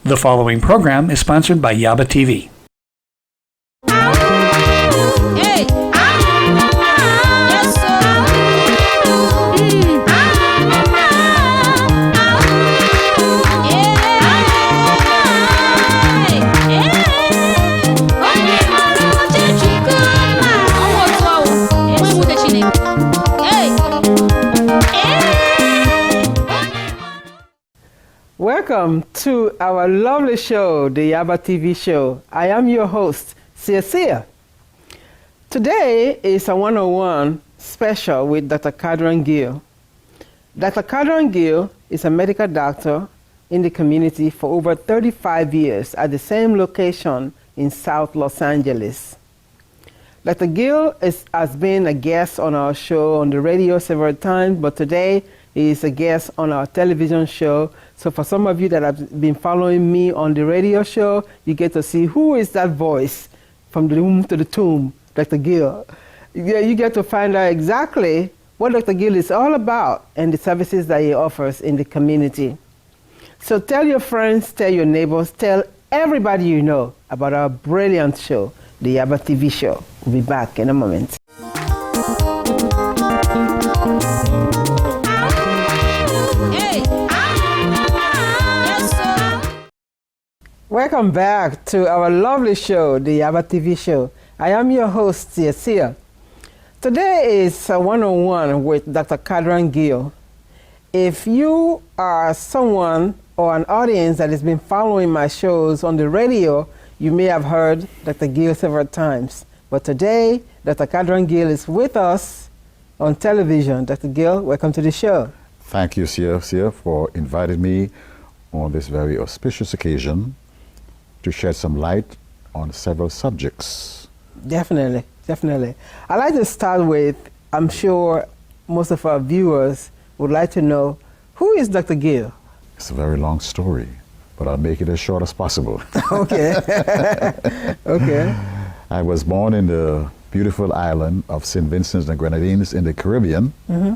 The following program is sponsored by YABA TV. Welcome to our lovely show, the YABA TV show. I am your host, Sia. Today is a one-on-one special with Dr. Gill. Dr. Gill is a medical doctor in the community for over 35 years at the same location in South Los Angeles. Dr. Gill has been a guest on our show on the radio several times, but today he is a guest on our television show. So for some of you that have been following me on the radio show, you get to see who is that voice from the womb to the tomb, Dr. Gill. You get to find out exactly what Dr. Gill is all about and the services that he offers in the community. So tell your friends, tell your neighbors, tell everybody you know about our brilliant show, the YABA TV show. We'll be back in a moment. Welcome back to our lovely show, the YABA TV show. I am your host, Sia. Today is a one-on-one with Dr. Gill. If you are someone or an audience that has been following my shows on the radio, you may have heard Dr. Gill several times. But today, Dr. Gill is with us on television. Dr. Gill, welcome to the show. Thank you, Sia, for inviting me on this very auspicious occasion to shed some light on several subjects. Definitely. I'd like to start with, I'm sure most of our viewers would like to know, who is Dr. Gill? It's a very long story, but I'll make it as short as possible. Okay. Okay. I was born in the beautiful island of St. Vincent and the Grenadines in the Caribbean. Mm-hmm.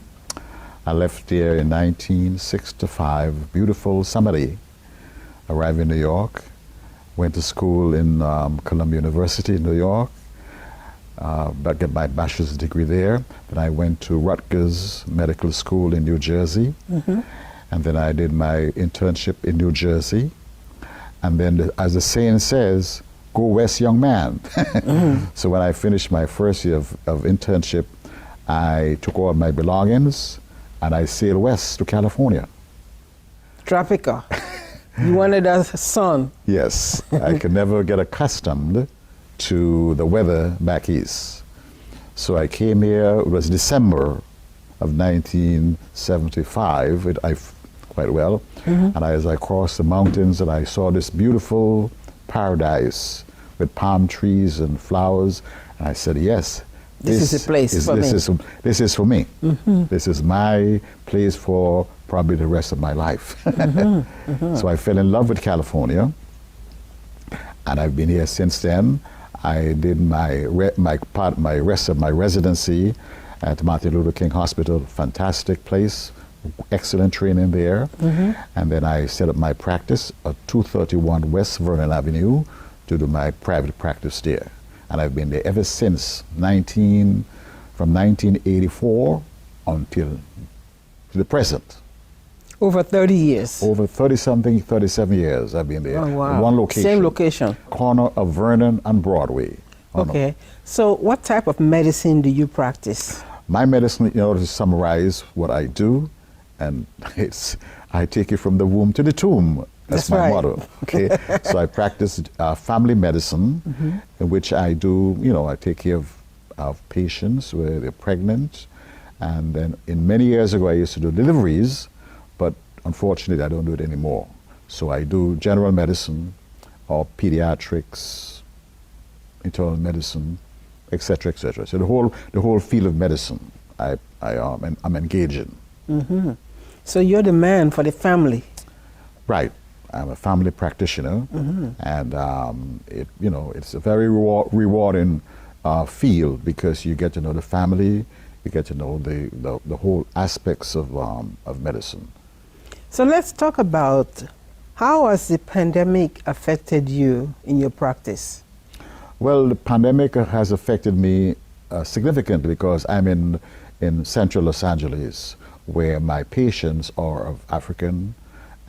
I left there in 1965, beautiful summer day. Arrived in New York. Went to school in Columbia University in New York, got my bachelor's degree there. Then I went to Rutgers Medical School in New Jersey, mm-hmm. and then I did my internship in New Jersey. And then, as the saying says, go west, young man. Mm-hmm. So when I finished my first year of internship, I took all my belongings and I sailed west to California. Tropical. You wanted a sun. Yes, I could never get accustomed to the weather back east. So I came here, it was December of 1975, quite well, mm-hmm. and as I crossed the mountains and I saw this beautiful paradise with palm trees and flowers, and I said, yes, this is a place for me. This is for me. Mm-hmm. This is my place for probably the rest of my life. Mm-hmm. Mm-hmm. So I fell in love with California, and I've been here since then. I did my rest of my residency at Martin Luther King Hospital, fantastic place, excellent training there. Mm-hmm. And then I set up my practice at 231 West Vernon Avenue to do my private practice there. And I've been there ever since from 1984 until the present. Over 30 years. Over 37 years I've been there. Oh, wow. In one location. Same location. Corner of Vernon and Broadway. Okay. So what type of medicine do you practice? My medicine, to summarize what I do, and I take it from the womb to the tomb. That's my motto. Okay. So I practice family medicine, mm-hmm. in which I do, I take care of patients where they're pregnant. And then many years ago, I used to do deliveries, but unfortunately, I don't do it anymore. So I do general medicine or pediatrics, internal medicine, etc., etc. So the whole field of medicine I'm engaged in. Mm-hmm. So you're the man for the family. Right. I'm a family practitioner, mm-hmm. and it's a very rewarding field because you get to know the family, you get to know the whole aspects of medicine. So let's talk about How has the pandemic affected you in your practice? Well, the pandemic has affected me significantly because I'm in central Los Angeles, where my patients are of African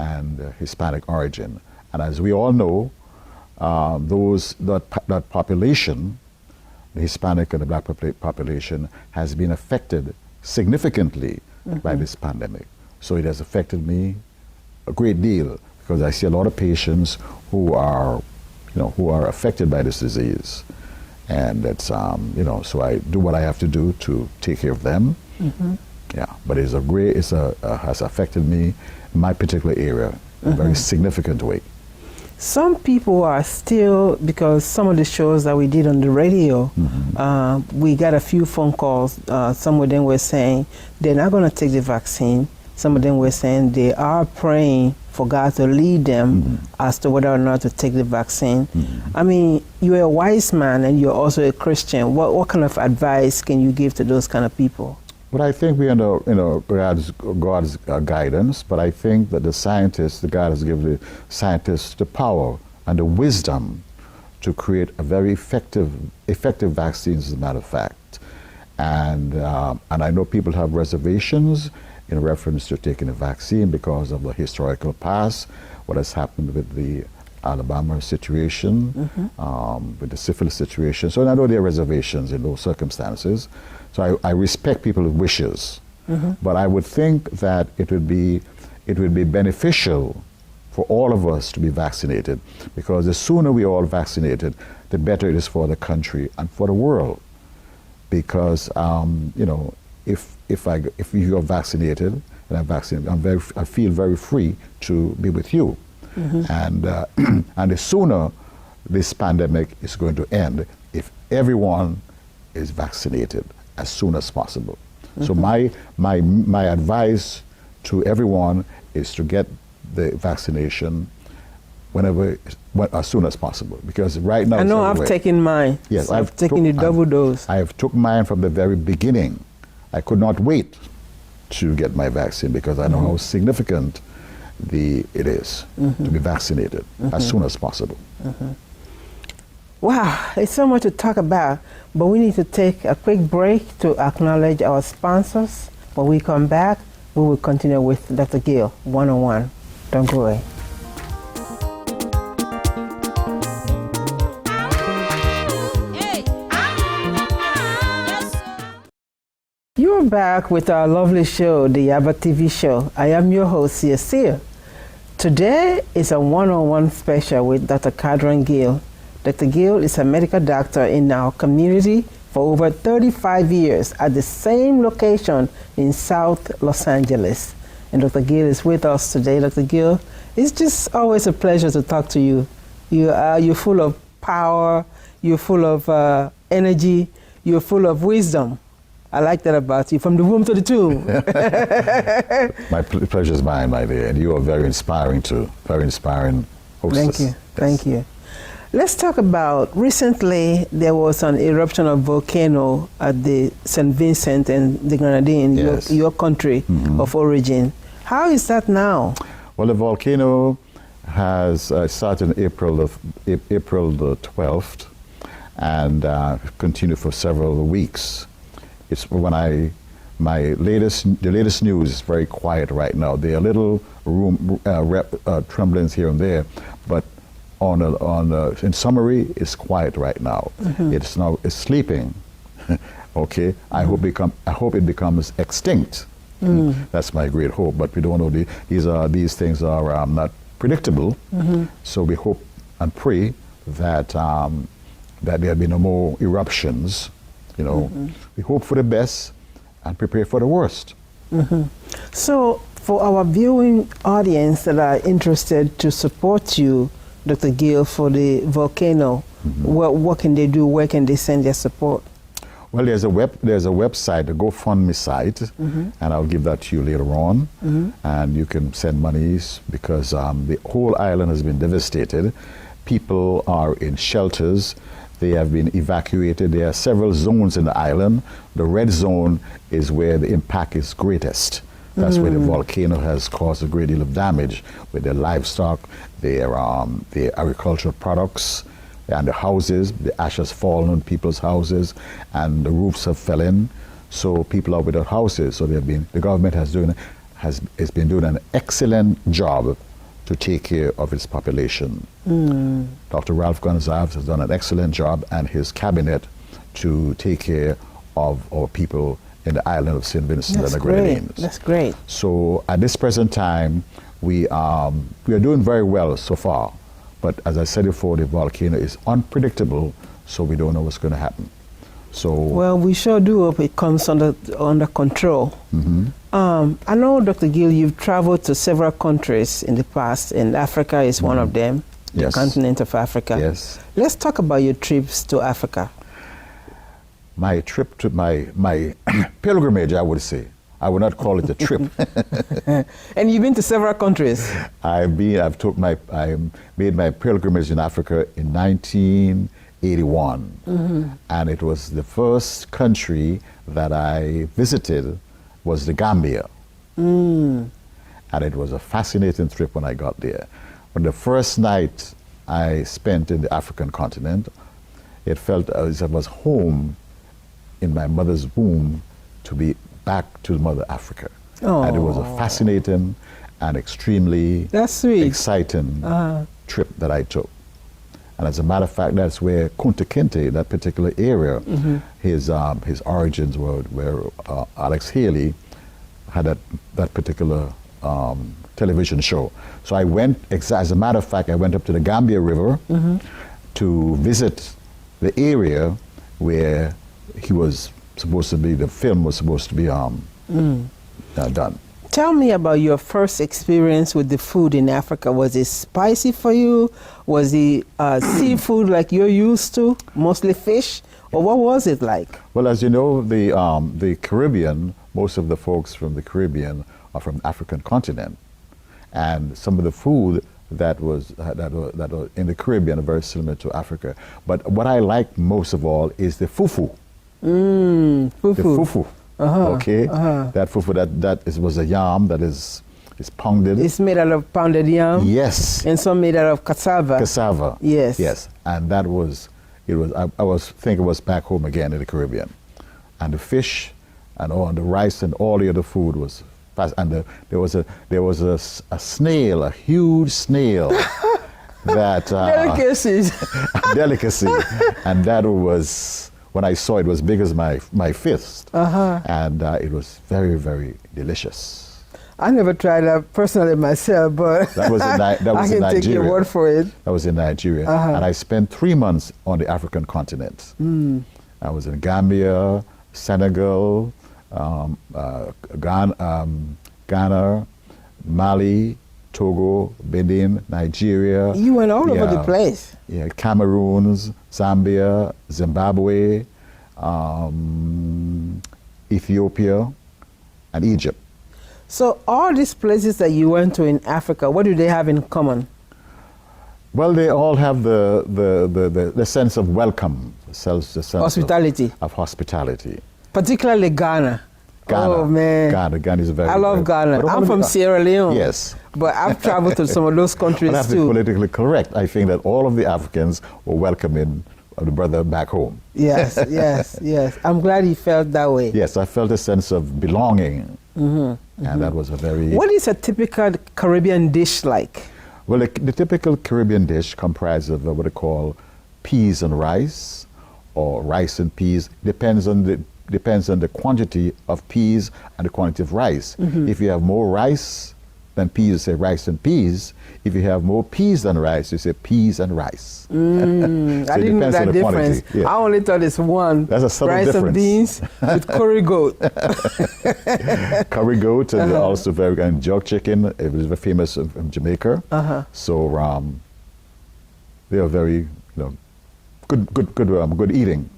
and Hispanic origin. And as we all know, that population, the Hispanic and the black population, has been affected significantly by this pandemic. So it has affected me a great deal because I see a lot of patients who are, who are affected by this disease. And it's, so I do what I have to do to take care of them. Yeah, but has affected me in my particular area in a very significant way. Some people are still, because some of the shows that we did on the radio, we got a few phone calls. Some of them were saying they're not going to take the vaccine. Some of them were saying they are praying for God to lead them as to whether or not to take the vaccine. I mean, you're a wise man and you're also a Christian. What kind of advice can you give to those kind of people? Well, I think we under God's guidance, but I think that God has given the scientists the power and the wisdom to create a very effective vaccines, as a matter of fact. And I know people have reservations in reference to taking a vaccine because of the historical past, what has happened with the Alabama situation, with the syphilis situation. So I know there are reservations in those circumstances. So I respect people's wishes, but I would think that it would be beneficial for all of us to be vaccinated, because the sooner we are all vaccinated, the better it is for the country and for the world. Because if you are vaccinated and I'm vaccinated, I feel very free to be with you. And the sooner this pandemic is going to end if everyone is vaccinated as soon as possible. So my advice to everyone is to get the vaccination as soon as possible, because right now I know I've taken mine. Yes, so I've taken the double dose. I have took mine from the very beginning. I could not wait to get my vaccine because I know how significant it is to be vaccinated as soon as possible. Wow, it's so much to talk about, but we need to take a quick break to acknowledge our sponsors. When we come back, we will continue with Dr. Gill, one-on-one. Don't go away. You're back with our lovely show, the YABA TV show. I am your host, Gill. Today is a one-on-one special with Dr. Gill. Dr. Gill is a medical doctor in our community for over 35 years at the same location in South Los Angeles. And Dr. Gill is with us today. Dr. Gill, it's just always a pleasure to talk to you. You're full of power, you're full of energy, you're full of wisdom. I like that about you, from the womb to the tomb. My pleasure is mine, my dear, and you are very inspiring too, very inspiring hostess. Thank you, Yes. thank you. Let's talk about, recently there was an eruption of volcano at the St. Vincent and the Grenadines, Yes. your country of origin. How is that now? Well, the volcano has started in April the 12th and continued for several weeks. It's when the latest news is very quiet right now. There are little tremblings here and there, but in summary, it's quiet right now. It's sleeping. Okay, I hope it becomes extinct. That's my great hope. But we don't know. These things are not predictable. So we hope and pray that there'll be no more eruptions. We hope for the best and prepare for the worst. So, for our viewing audience that are interested to support you, Dr. Gill, for the volcano, what can they do? Where can they send their support? Well, there's a website, a GoFundMe site, and I'll give that to you later on. And you can send monies because the whole island has been devastated. People are in shelters. They have been evacuated. There are several zones in the island. The red zone is where the impact is greatest. That's where the volcano has caused a great deal of damage with their livestock, their agricultural products, and the houses. The ash has fallen on people's houses, and the roofs have fell in. So people are without houses. So the government has been doing an excellent job to take care of its population. Dr. Ralph Gonzalez has done an excellent job, and his cabinet, to take care of our people in the island of St. Vincent and the Grenadines. That's great. So at this present time, we are doing very well so far. But as I said before, the volcano is unpredictable, so we don't know what's going to happen. So well, we sure do hope it comes under control. I know, Dr. Gill, you've traveled to several countries in the past, and Africa is one of them, the continent of Africa. Yes. Let's talk about your trips to Africa. My trip to my pilgrimage, I would say. I would not call it a trip. And you've been to several countries. I made my pilgrimage in Africa in 1981, and it was the first country that I visited was the Gambia, and it was a fascinating trip when I got there. But the first night I spent in the African continent, it felt as if I was home in my mother's womb to be back to Mother Africa. And it was a fascinating and extremely exciting trip that I took. And as a matter of fact, that's where Kunta Kinte, that particular area, his origins were where Alex Haley had that particular television show. So I went, as a matter of fact, I went up to the Gambia River to visit the area where he was supposed to be, the film was supposed to be done. Tell me about your first experience with the food in Africa. Was it spicy for you? Was it seafood like you're used to, mostly fish? Or what was it like? Well, as you know, the Caribbean, most of the folks from the Caribbean are from the African continent. And some of the food that was in the Caribbean are very similar to Africa. But what I like most of all is the fufu. Fufu. The fufu. Okay, that fufu was a yam that is pounded. It's made out of pounded yam. Yes. And some made out of cassava. Cassava. Yes. Yes, and I was thinking it was back home again in the Caribbean, and the fish, and all the rice and all the other food was fast. And there was a snail, a huge snail. That delicacy, and that was. When I saw it, was big as my fist, and it was very, very delicious. I never tried that personally myself, but that was in Nigeria. I can take your word for it. That was in Nigeria, and I spent 3 months on the African continent. I was in Gambia, Senegal, Ghana, Mali, Togo, Benin, Nigeria. You went all over the place. Yeah, Cameroon, Zambia, Zimbabwe, Ethiopia, and Egypt. So all these places that you went to in Africa, what do they have in common? Well, they all have the sense of welcome, the sense hospitality. Of hospitality. Particularly Ghana. Oh man, Ghana is very. I love Ghana. I'm from Sierra Leone. Yes, but I've traveled to some of those countries that's too. Politically correct. I think that all of the Africans were welcoming the brother back home. Yes, yes. I'm glad you felt that way. Yes, I felt a sense of belonging, and that was a very. What is a typical Caribbean dish like? Well, the typical Caribbean dish comprises of what they call peas and rice, or rice and peas. Depends on the quantity of peas and the quantity of rice. If you have more rice than peas, you say rice and peas. If you have more peas than rice, you say peas and rice. So I didn't know that difference. Yeah. I only thought it's one. That's a subtle rice difference. And beans with curry goat. Curry goat, and also very and jerk chicken. It was very famous in Jamaica. So they are very good eating.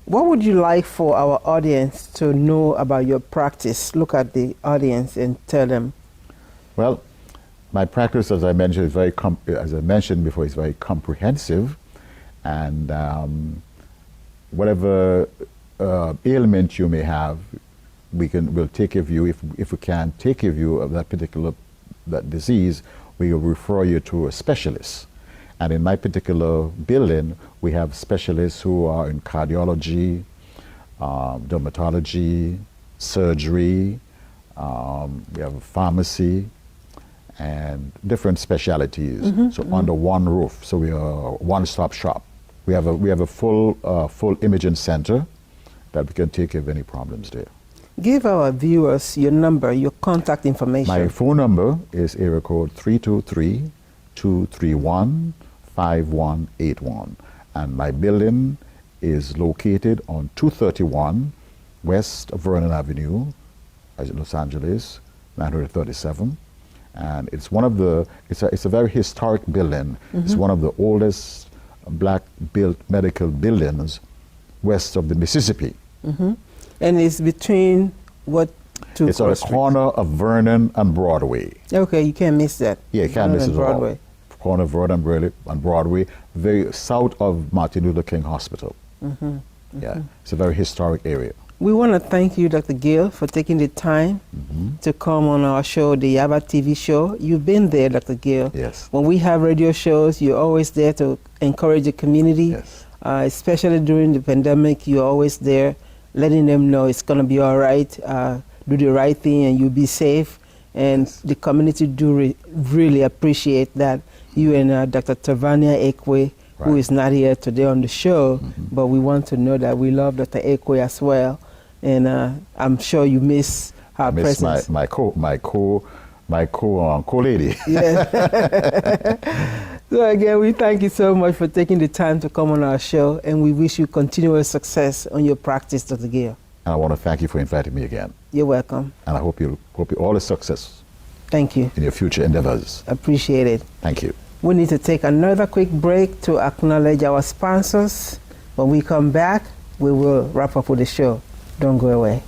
What would you like for our audience to know about your practice? Look at the audience and tell them. Well, my practice, as I mentioned, is very is very comprehensive, and whatever ailment you may have, we'll take care of you. If we can't take care of you of that disease, we will refer you to a specialist. And in my particular building, we have specialists who are in cardiology, dermatology, surgery, we have a pharmacy, and different specialties. Under one roof, so we are a one-stop shop. We have a full imaging center that we can take care of any problems there. Give our viewers your number, your contact information. My phone number is area code 323-231-5181, and my building is located on 231 West Vernon Avenue, Los Angeles, 937. And it's it's a very historic building. It's one of the oldest black-built medical buildings west of the Mississippi. And it's between what two It's on the corner of Vernon and Broadway. Okay, you can't miss that. Yeah, you can't miss it at all. Broadway. Corner of Vernon and Broadway, very south of Martin Luther King Hospital. Yeah, it's a very historic area. We want to thank you, Dr. Gill, for taking the time to come on our show, the YABA TV show. You've been there, Dr. Gill. Yes. When we have radio shows, you're always there to encourage the community. Yes. Especially during the pandemic, you're always there letting them know it's going to be all right, do the right thing, and you'll be safe. And the community do really appreciate that. You and Dr. Tavania Ekwe, who is not here today on the show, but we want to know that we love Dr. Ekwe as well. And I'm sure you miss her presence. My co-lady. Yes. So again, we thank you so much for taking the time to come on our show, and we wish you continuous success on your practice, Dr. Gill. And I want to thank you for inviting me again. You're welcome. And I hope you all the success. Thank you. In your future endeavors. Appreciate it. Thank you. We need to take another quick break to acknowledge our sponsors. When we come back, we will wrap up with the show. Don't go away.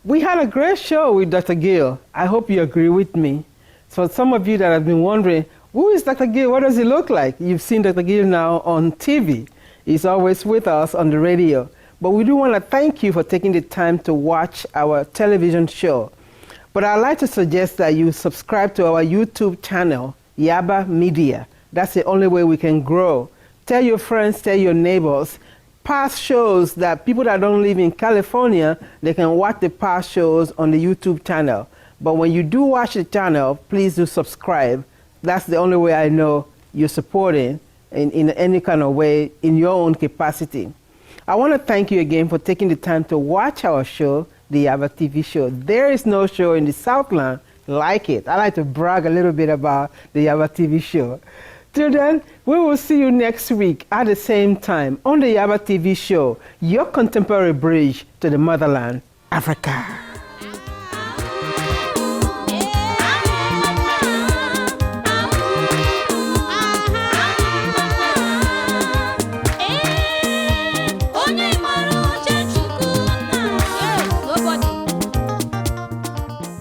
We had a great show with Dr. Gill. I hope you agree with me. For some of you that have been wondering, who is Dr. Gill? What does he look like? You've seen Dr. Gill now on TV. He's always with us on the radio. But we do want to thank you for taking the time to watch our television show. But I'd like to suggest that you subscribe to our YouTube channel, YABA Media. That's the only way we can grow. Tell your friends, tell your neighbors. Past shows that people that don't live in California, they can watch the past shows on the YouTube channel. But when you do watch the channel, please do subscribe. That's the only way I know you're supporting in any kind of way in your own capacity. I want to thank you again for taking the time to watch our show, the YABA TV show. There is no show in the Southland like it. I like to brag a little bit about the YABA TV show. Till then, we will see you next week at the same time on the YABA TV show, your contemporary bridge to the motherland, Africa.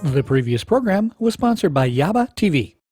The previous program was sponsored by YABA TV.